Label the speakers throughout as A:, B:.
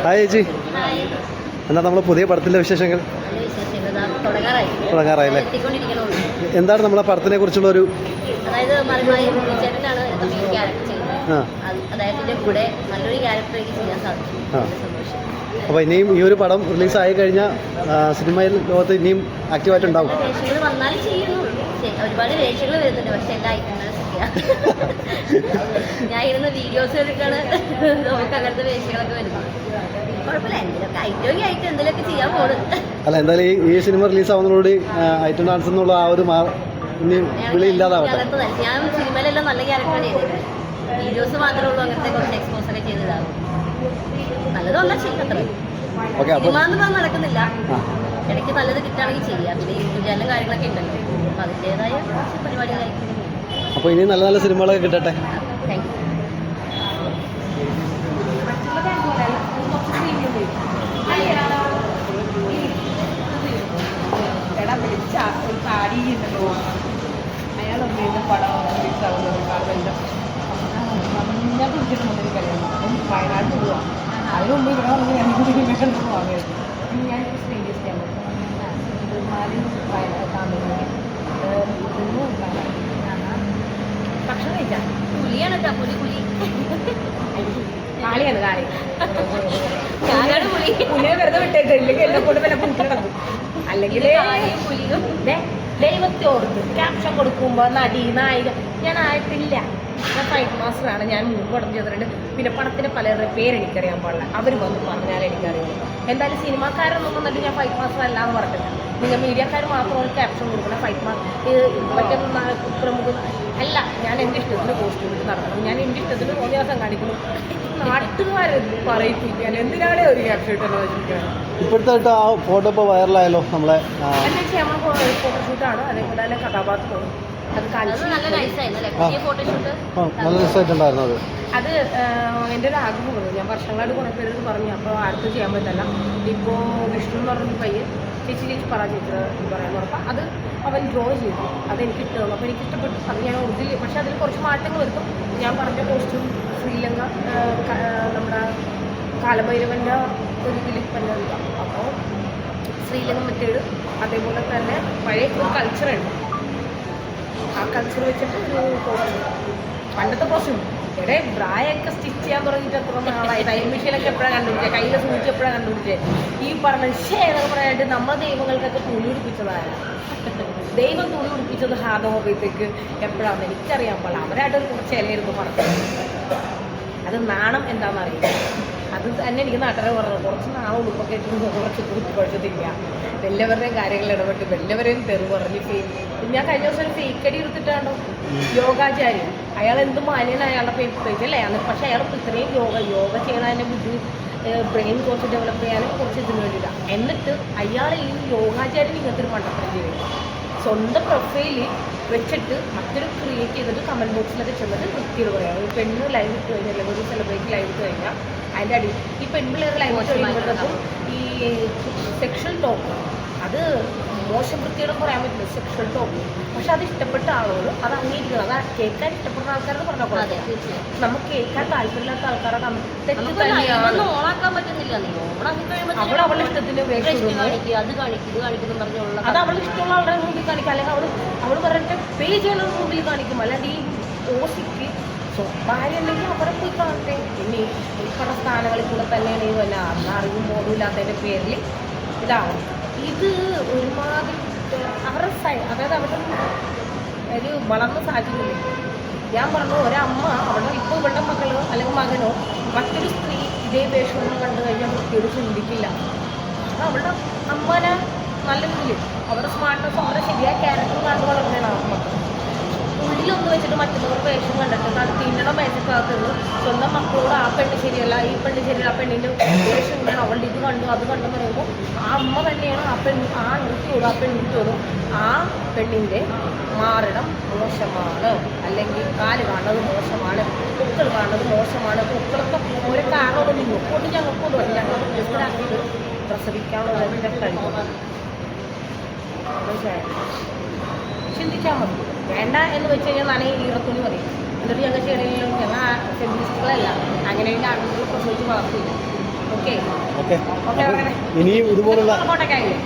A: Hi ചേച്ചി, എന്നാ നമ്മളെ പുതിയ പടത്തിൻ്റെ വിശേഷങ്ങൾ? തുടങ്ങാറായില്ലേ? എന്താണ് നമ്മളെ പടത്തിനെ കുറിച്ചുള്ള ഒരു
B: അതായത് ചേട്ടനാണ് ക്യാരക്ടർ ചെയ്യുന്നത്. അദ്ദേഹത്തിന്റെ കൂടെ നല്ലൊരു ക്യാരക്ടർ എനിക്ക് ചെയ്യാൻ സാധിക്കും.
A: അപ്പോൾ ഇനിയും ഈ ഒരു പടം റിലീസായി കഴിഞ്ഞാൽ സിനിമയിൽ ലോകത്ത് ഇനിയും ആക്റ്റീവായിട്ടുണ്ടാവും.
B: വേഷങ്ങൾ വന്നാലും ചെയ്യുന്നുള്ളൂ. ഒരുപാട് വേഷങ്ങൾ വരുന്നുണ്ട്, പക്ഷെ എല്ലാ ഐറ്റങ്ങളും ഞാൻ ഇരുന്ന വീഡിയോസ് എടുക്കാണ് നമുക്ക് അങ്ങനത്തെ വേഷങ്ങളൊക്കെ വരുന്നത്. കുഴപ്പമില്ല, എന്തെങ്കിലുമൊക്കെ ഐറ്റം ആയിട്ട് എന്തെങ്കിലുമൊക്കെ ചെയ്യാൻ പോകുന്നത്.
A: അല്ല, എന്തായാലും ഈ സിനിമ റിലീസാവുന്നതോടുകൂടി ഐറ്റം ഡാൻസ് എന്നുള്ള ആ ഒരു വിളി ഇല്ലാതാവട്ടെ.
B: ഞാൻ സിനിമയിലെല്ലാം നല്ല ക്യാരക്ടർ ചെയ്തത്, വീഡിയോസ് മാത്രമേ ഉള്ളൂ അങ്ങനത്തെ കുറച്ച് എക്സ്പോസ് ഒക്കെ ചെയ്തതാകും. നല്ലതല്ല ചെയ്യുന്നത്രേ. സിനിമ എന്ന് പറഞ്ഞാൽ നടക്കുന്നില്ല, ഇടയ്ക്ക് നല്ലത് കിട്ടുകയാണെങ്കിൽ ചെയ്യാം. പിന്നെ യൂട്യൂബ് ചാനലും കാര്യങ്ങളൊക്കെ ഉണ്ടല്ലോ, അപ്പം അതിൻ്റെതായ പരിപാടികളായിരിക്കും.
A: അപ്പോൾ ഇനി നല്ല നല്ല സിനിമകളൊക്കെ കിട്ടട്ടെ.
B: Thank you.
C: അയാളൊന്നും പടം ഞാൻ പിടിച്ചിട്ടുണ്ടെന്ന് എനിക്കറിയാം. അപ്പം വയനാട് പോവാം, അതിന് മുമ്പ് ഇവിടെ വന്ന് ഞാൻ വാങ്ങിയത്. ഞാൻ സ്ട്രേഞ്ചേഴ്സ് ക്യാമ്പ് ഭക്ഷണം കഴിച്ചാൽ
B: പുലിയാണ് കേട്ടോ, പുലി
C: കാളിയാണ് കാളി.
B: ഞാനാണ് പുലി.
C: പുലിയെ വെറുതെ വിട്ടേക്ക്, ഇല്ലെങ്കിൽ എന്നെ കൊണ്ട് വല്ല കുട്ടി നടക്കും. അല്ലെങ്കിൽ
B: പുലിയും
C: ദൈവത്തെ ഓർത്ത് ക്യാപ്ഷൻ കൊടുക്കുമ്പോൾ നടി നായിക ഞാൻ ആയിട്ടില്ല. ഞാൻ ഫൈറ്റ് മാസ്റ്ററാണ്. ഞാൻ 3 പടം ചെയ്തിട്ടുണ്ട്. പിന്നെ പടത്തിന് പലരുടെ പേര് എനിക്കറിയാൻ പാടില്ല, അവർ വന്ന് പറഞ്ഞാൽ എനിക്കറിയാം. എന്തായാലും സിനിമാക്കാരൊന്നും വന്നിട്ട് ഞാൻ ഫൈറ്റ് മാസ്റ്റർ അല്ല എന്ന് പറഞ്ഞിട്ടില്ല. നിങ്ങൾ മീഡിയക്കാർ മാത്രമാണ് ക്യാപ്ഷൻ കൊടുക്കണം. ഫൈറ്റ് മറ്റേ പ്രമുഖ അല്ല. ഞാൻ എൻ്റെ ഇഷ്ടത്തിന് കോസ്റ്റ്യൂം ഇട്ട് നടക്കണം, ഞാൻ എൻ്റെ ഇഷ്ടത്തിന് ദിവസം കാണിക്കണം. നാട്ടുകാർ പറയിപ്പിക്കാൻ എന്തിനാണ് ഒരു ക്യാപ്ഷൻ ഇട്ടെന്ന് വെച്ചിരിക്കുകയാണ്.
A: ഇപ്പോഴത്തെ ആ ഫോട്ടോ ഇപ്പോൾ വൈറലായാലോ നമ്മളെ?
C: എന്താ വെച്ചാൽ നമ്മൾ ഫോട്ടോഷൂട്ടാണ്, അതേപോലെ തന്നെ കഥാപാത്രമാണ്. അത്
B: നല്ല നൈസായിരുന്നു ഫോട്ടോഷൂട്ട്,
A: നല്ല രസമായിട്ടുണ്ടായിരുന്നു.
C: അത് എൻ്റെ ഒരു ആഗ്രഹമാണ്. ഞാൻ വർഷങ്ങളായിട്ട് കുറേ പേരോട് പറഞ്ഞു, അപ്പോൾ ആർക്കും ചെയ്യാൻ പറ്റില്ല. ഇപ്പോൾ വിഷ്ണു എന്ന് പറഞ്ഞൊരു പയ്യൻ ചേച്ചി പറഞ്ഞിട്ട് പറയാൻ പറഞ്ഞപ്പോൾ അത് അവൻ ഡ്രോ ചെയ്തു, അതെനിക്ക് ഇഷ്ടമാണ്. അപ്പോൾ എനിക്ക് ഇഷ്ടപ്പെട്ടു. അത് ഞാൻ ഒറിജിനൽ, പക്ഷേ അതിൽ കുറച്ച് മാറ്റങ്ങൾ വരുത്തും. ഞാൻ പറഞ്ഞ കോസ്റ്റ്യൂം ശ്രീലങ്ക നമ്മുടെ കാലഭൈരവൻ്റെ ഒരു ഇതിൽ തന്നെ എടുക്കാം. അപ്പോൾ ശ്രീലങ്ക മെത്തേഡ്, അതേപോലെ തന്നെ പഴയ ഒരു കൾച്ചറുണ്ട്, ആ കൾച്ചർ വെച്ചിട്ട് ഒരു കോസ്റ്റ്യൂം. പണ്ടത്തെ കോസ്റ്റ്യൂം ഇവിടെ ബ്രായൊക്കെ സ്റ്റിച്ച് ചെയ്യാൻ തുടങ്ങിയിട്ട് എത്ര നാളായി. ടൈം മെഷീനൊക്കെ എപ്പോഴാണ് കണ്ടുപിടിച്ചത്, കയ്യിൽ സൂചിച്ച് എപ്പോഴാണ് കണ്ടുപിടിച്ചത്. ഈ പറഞ്ഞ എന്നൊക്കെ പറയാനായിട്ട് നമ്മൾ ദൈവങ്ങൾക്കൊക്കെ തുണി ഉടുപ്പിച്ചതാണ്. ദൈവം തുണി ഉടുപ്പിച്ചത് ഹാദഹോബത്തേക്ക് എപ്പോഴാണെന്ന് എനിക്കറിയാൻ പാടില്ല. അവരായിട്ടൊരു കുറച്ച് ഇലയിരുന്നു പറഞ്ഞത്. അത് നാണം എന്താണെന്നറിയില്ല. അത് തന്നെ എനിക്ക് നാട്ടുകാരെ പറഞ്ഞത്, കുറച്ച് നാളെ ഉടുപ്പൊക്കെ ഇട്ട് കുറച്ച് കുറിച്ചിട്ടില്ല. എല്ലാവരുടെയും കാര്യങ്ങൾ ഇടപെട്ട് എല്ലാവരെയും തെറി പറഞ്ഞ് ഞാൻ കഴിഞ്ഞ ദിവസം ഒരു ഫേക്ക് അടി എടുത്തിട്ടാണോ യോഗാചാര്യൻ. അയാൾ എന്ത് മാന്യനാണ്, അയാളുടെ പേജ് അല്ലേ. പക്ഷേ അയാൾ ഇത്രയും യോഗ ചെയ്യണതിൻ്റെ ബുദ്ധി ബ്രെയിൻ കുറച്ച് ഡെവലപ്പ് ചെയ്യാനും കുറച്ച് ഇതിന് വേണ്ടിയിട്ടാണ്. എന്നിട്ട് അയാൾ ഈ യോഗാചാര്യൻ ഇങ്ങനത്തെ ഒരു മണ്ടത്തരം ചെയ്യും. സ്വന്തം പ്രൊഫൈലിൽ വെച്ചിട്ട് മറ്റൊരു ക്രിയേറ്റ് ചെയ്തിട്ട് കമൻറ്റ് ബോക്സിലൊക്കെ ചെന്നിട്ട് വൃത്തിയോട് പറയാം. ഒരു പെണ്ണ് ലൈവ് ഇട്ട് കഴിഞ്ഞാൽ, അല്ലെങ്കിൽ ഒരു സെലിബ്രിറ്റി ലൈവ് ഇട്ട് കഴിഞ്ഞാൽ അതിൻ്റെ അടി ഈ പെൺപിള്ളേർ ലൈവ് ഇട്ട് കഴിയുമ്പോഴത്തേക്കും ഈ സെക്ഷൽ ടോക്ക്, അത് മോശം വൃത്തിയോടെ പറയാൻ പറ്റില്ല, സെക്ഷൽ ടോക്ക്. പക്ഷെ അത് ഇഷ്ടപ്പെട്ട ആളുകൾ അത് അംഗീകരിക്കണം. അത് കേൾക്കാൻ ഇഷ്ടപ്പെടുന്ന ആൾക്കാരെന്ന് പറഞ്ഞാൽ പോലെ നമുക്ക് കേൾക്കാൻ താല്പര്യമില്ലാത്ത ആൾക്കാരെ തെറ്റ് തന്നെയാണ്.
B: ഓണാക്കാൻ പറ്റുന്നില്ല.
C: അവൾ അവളുടെ ഇഷ്ടത്തിന്
B: അത് കാണിക്കുന്നു പറഞ്ഞുള്ള
C: അത് അവളുടെ ഇഷ്ടമുള്ള ആളുടെ മുമ്പിൽ കാണിക്കും, അല്ലെങ്കിൽ അവൾ പറഞ്ഞിട്ട് പേ ചെയ്യുന്ന മുമ്പിൽ കാണിക്കും. അല്ലാണ്ട് ഈ ഓസിക്ക് ഭാര്യ ഉണ്ടെങ്കിൽ അവരെ പോയി കാണട്ടെ. പിന്നെ ഈ പറഞ്ഞ സ്ഥാനങ്ങളിൽ കൂടെ തന്നെയാണ് ഈ വല്ല അറിവും ബോധവും ഇല്ലാത്തതിൻ്റെ പേരിൽ ഇതാവും. ഇത് ഒരുമാതിരി അവരുടെ അതായത് അവരുടെ ഒരു വളർന്ന സാഹചര്യമില്ലേ. ഞാൻ പറഞ്ഞു, ഒരമ്മ അവളുടെ ഇപ്പോൾ ഇവളുടെ മകളോ അല്ലെങ്കിൽ മകനോ മറ്റൊരു സ്ത്രീ ഇതേ വേഷമൊന്നും കണ്ടു കഴിഞ്ഞാൽ വൃത്തിയോട് ചിന്തിക്കില്ല. അത് അവളുടെ അമ്മനെ നല്ല രീതിയിൽ അവരുടെ സ്മാർട്ട്നെസ്, അവരുടെ ശരിയായ ക്യാരക്ടർ കണ്ടു വളർന്നതാണ് അമ്മ. ഉള്ളിലൊന്ന് വെച്ചിട്ട് മറ്റുള്ളവർ വേഷം കണ്ടിട്ട് അത് തിന്നണം വേഷക്കാത്തുള്ളൂ. സ്വന്തം മക്കളോട് ആ പെണ്ണ് ശരിയല്ല, ഈ പെണ്ണ് ശരിയല്ല, ആ പെണ്ണിൻ്റെ വേഷം ഇങ്ങനെ അവളുടെ ഇത് കണ്ടു അത് കണ്ടെന്ന് പറയുമ്പോൾ ആ അമ്മ തന്നെയാണ് ആ നൃത്തിയോടും ആ പെൺകുട്ടിയോടും ആ പെണ്ണിൻ്റെ മാറിടം മോശമാണ്, അല്ലെങ്കിൽ കാല് കാണുന്നത് മോശമാണ്, പൂക്കൾ കാണുന്നത് മോശമാണ്, പൂക്കളൊക്കെ ഒരു കാരണമൊന്നും നിന്നു കൊണ്ട് ഞങ്ങൾക്കൊന്നും വരും. ഞങ്ങൾ മനസ്സിലാക്കിയിട്ട് പ്രസവിക്കാനുള്ള കഴിയും. ചിന്തിച്ചാൽ മതി. വേണ്ട എന്ന് വെച്ച് കഴിഞ്ഞാൽ നനയെ ഈറത്തുണി മതി. എന്നിട്ട് ഞങ്ങൾ ചെയ്യണമെങ്കിലും ഞങ്ങൾ ഫെമിനിസ്റ്റുകളല്ല, അങ്ങനെ ആളുകൾ പ്രസവിച്ച് വളർത്തില്ല. ഓക്കെ
A: ഓക്കെ
C: ഓക്കെ ഓക്കെ
A: ഇനിയും ഇതുപോലുള്ള
C: പോട്ടെ കാര്യം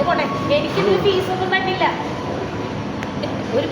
C: പോട്ടെ എനിക്കിത് ഫീസൊന്നും തന്നില്ല ഒരു